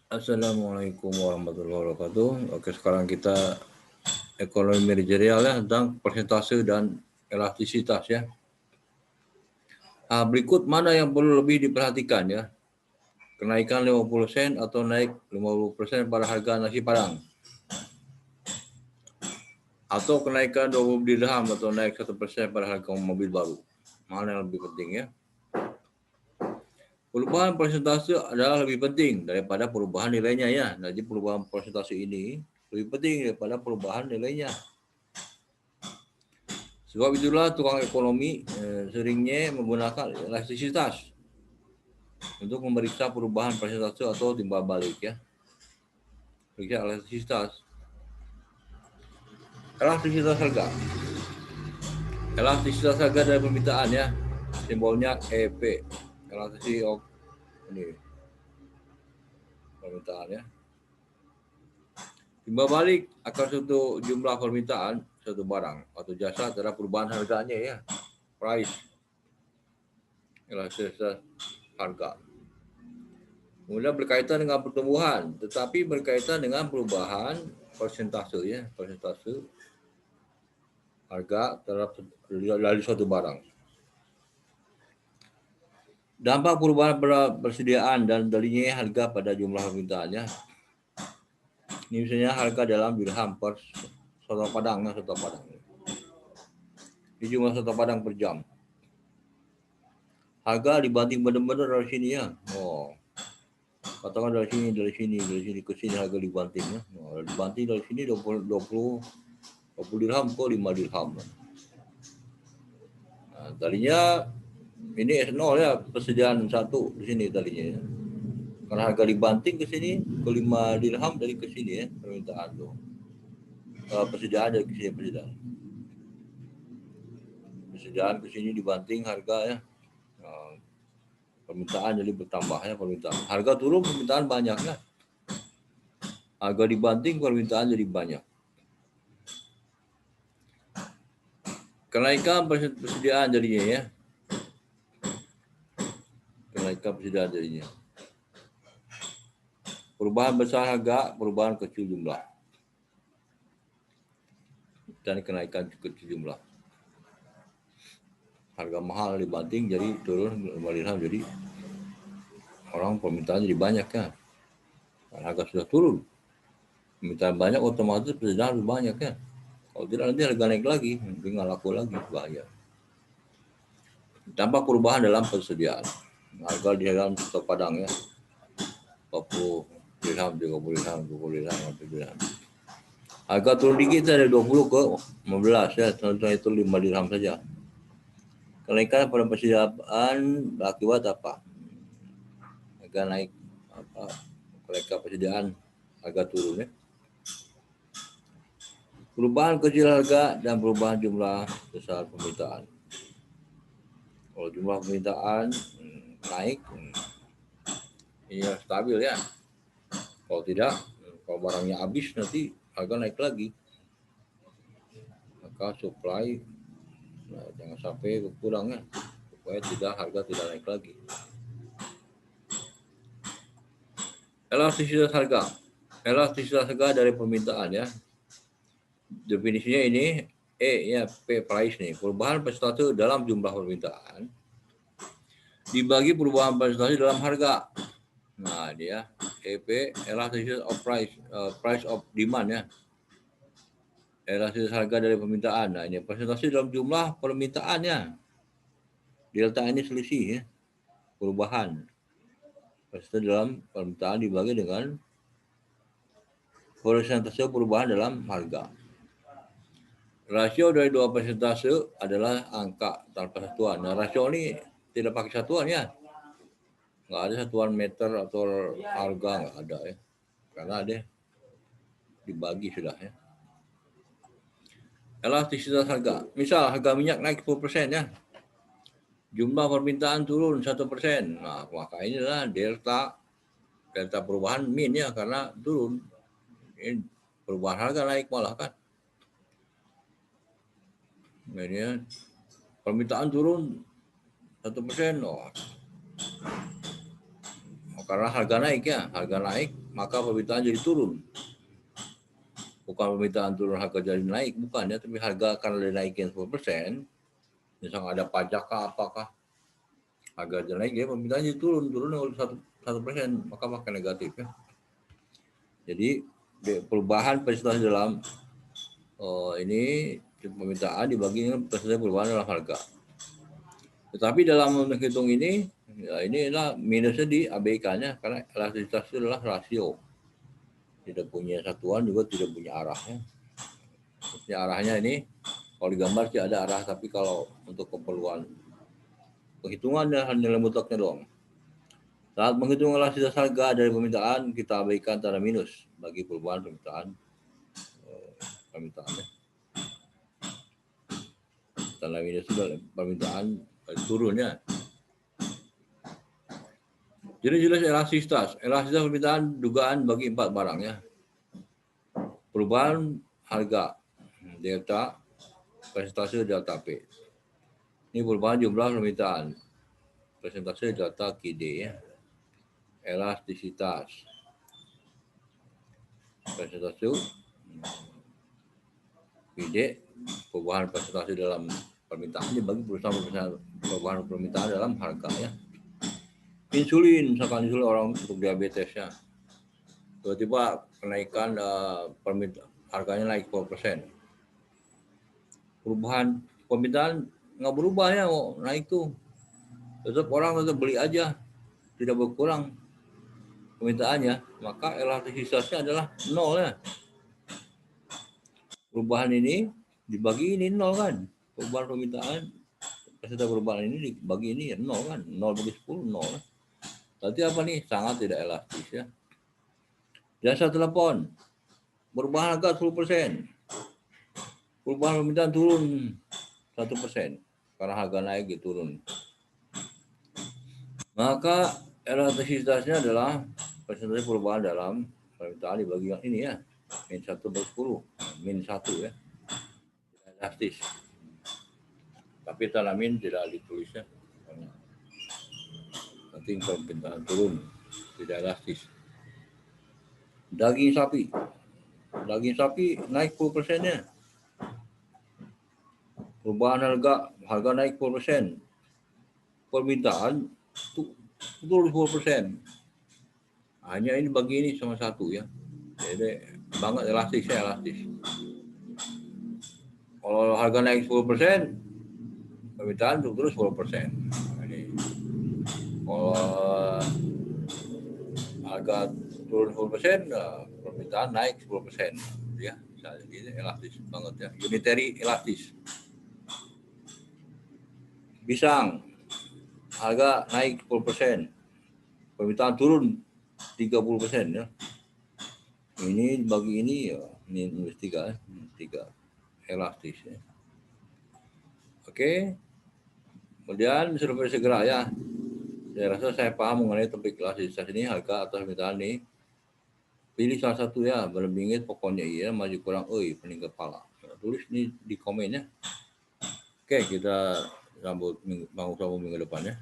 Assalamualaikum warahmatullahi wabarakatuh. Oke, sekarang kita ekonomi manajerial ya tentang persentase dan elastisitas ya. Berikut mana yang perlu lebih diperhatikan ya? Kenaikan 50 sen atau naik 50% pada harga nasi padang? Atau kenaikan 20 dirham atau naik 1% pada harga mobil baru? Mana yang lebih penting ya? Perubahan persentase adalah lebih penting daripada perubahan nilainya ya. Jadi perubahan persentase ini lebih penting daripada perubahan nilainya. Sebab itulah tukang ekonomi seringnya menggunakan elastisitas untuk memeriksa perubahan persentase atau timbal balik ya. Periksa elastisitas. Elastisitas harga. Elastisitas harga dari permintaan ya. Simbolnya EP. Elastisitas ini permintaan ya. Timbal balik akan suatu jumlah permintaan satu barang atau jasa terhadap perubahan harganya ya. Price. Elastisitas harga. Kemudian berkaitan dengan pertumbuhan, tetapi berkaitan dengan perubahan persentase ya, persentase harga terhadap dari suatu barang. Dampak perubahan persediaan dan dalinya harga pada jumlah permintaannya. Ini misalnya harga dalam dirham per soto padang. Di jumlah soto padang per jam. Harga dibanting benar-benar dari sini ya. Katakan dari sini ke sini harga dibanting ya. Dibanting dari sini 20 dirham ke 5 dirham. Nah, tadinya ini S0 ya, persediaan satu di sini tadinya ya. Karena harga dibanting ke sini ke 5 dirham dari ke sini ya, permintaan tuh. Persediaan dari ke sini persediaan ke sini dibanting harga ya. Permintaan jadi bertambah ya permintaan. Harga turun permintaan banyak ya. Harga dibanting permintaan jadi banyak. Kenaikan persediaan jadinya ya. Kenaikan persediaan jadinya. Perubahan besar harga, perubahan kecil jumlah. Dan kenaikan kecil jumlah. Harga mahal dibanting jadi turun 5 dirham jadi orang permintaan jadi banyak kan. Karena harga sudah turun. Permintaan banyak otomatis persediaan lebih banyak kan. Kalau tidak nanti harga naik lagi, nanti nggak laku lagi, bahaya. Dampak perubahan dalam persediaan. Harga di dalam soto padang ya. 40 dirham, 30 dirham, 20 dirham, 40 dirham. Harga turun dikit dari 20 ke 15 ya, contohnya itu 5 dirham saja. Kenaikan pada persediaan berakibat apa? Harga naik apa? Kenaikan persediaan harga turun ya. Perubahan kecil harga dan perubahan jumlah besar permintaan. Kalau jumlah permintaan naik, ya stabil ya. Kalau tidak, kalau barangnya habis nanti harga naik lagi. Maka supply jangan sampai berkurang ya, supaya harga tidak naik lagi. Elastisitas harga. Elastisitas harga dari permintaan ya. Definisinya ini ya P price nih. Perubahan persentase dalam jumlah permintaan dibagi perubahan persentase dalam harga. Nah, dia EP elasticity of price, price of demand ya. Elastisitas harga dari permintaan. Nah, ini persentase dalam jumlah permintaannya. Delta ini selisih ya. Perubahan persentase dalam permintaan dibagi dengan persentase perubahan dalam harga. Rasio dari dua persentase adalah angka tanpa satuan. Nah, rasio ini tidak pakai satuan ya. Nggak ada satuan meter atau harga, nggak ada ya. Karena ada dibagi sudah ya. Elastisitas harga. Misal harga minyak naik 10% ya. Jumlah permintaan turun 1%. Nah, maka ini adalah delta perubahan min ya, karena turun. Ini perubahan harga naik malah kan. Ini permintaan turun 1%. karena harga naik ya, harga naik maka permintaan jadi turun. Bukan permintaan turun harga jadi naik, bukan ya, tapi harga karena dinaikin 10%, misalnya ada pajak kah apakah, harga jadi naik ya permintaan jadi turun oleh 1%, maka makin negatif ya. Jadi perubahan persentase dalam ini permintaan dibagi dengan persentase perubahan dalam harga. Tetapi dalam menghitung ini, ya ini adalah minusnya diabaikannya karena elastisitas itu adalah rasio. Tidak punya satuan juga tidak punya arahnya. Maksudnya arahnya ini kalau digambar sih ada arah, tapi kalau untuk keperluan penghitungan hanya nilai mutlaknya doang. Saat menghitung elastisitas harga dari permintaan, kita abaikan tanda minus bagi perubahan permintaannya. Tanda minus itu permintaan turunnya. Jenis-jenis elastisitas. Elastisitas permintaan dugaan bagi 4 barang ya. Perubahan harga delta, persentase delta P. Ini perubahan jumlah permintaan, persentase delta QD ya. Elastisitas, persentase QD, perubahan persentase dalam permintaan dibagi perubahan permintaan dalam harga ya. Insulin, misalkan insulin orang untuk diabetes ya, tiba-tiba kenaikan harganya naik 10%. Perubahan permintaan nggak berubah ya, naik tuh. Tetap orang tetap beli aja, tidak berkurang permintaannya, maka elastisitasnya adalah 0 ya. Perubahan ini dibagi ini 0 kan, perubahan permintaan, persentase perubahan ini dibagi ini ya 0 kan, 0 bagi 10, 0. Berarti apa nih? Sangat tidak elastis ya. Jasa telepon, perubahan harga 10%. Perubahan permintaan turun 1%. Karena harga naik turun. Maka elastisitasnya adalah persentase perubahan dalam permintaan dibagi yang ini ya. Min 1 per 10. Min 1 ya. Tidak elastis. Tapi tanda min tidak ditulisnya. Nanti permintaan turun. Tidak elastis. Daging sapi. Daging sapi naik 10% ya. Perubahan harga naik 10%. Permintaan turun 10%. Hanya ini bagi ini sama 1 ya. Jadi banget elastis. Kalau harga naik 10%, permintaan terus 10%. Ini kalau harga turun 10%, permintaan naik 10%. Ya, jadi elastis banget ya. Unitary elastis. Pisang, harga naik 10%, permintaan turun 30% ya. Ini bagi ini ya, ini nulis 3 elastis ya. Oke. Kemudian survei segera ya. Saya rasa saya paham mengenai topik elastisitas ini, harga atau permintaan ini. Pilih salah satu ya, berbingit pokoknya iya, maju kurang pening kepala. Tulis ini di komen ya. Oke, kita sambut minggu depan ya.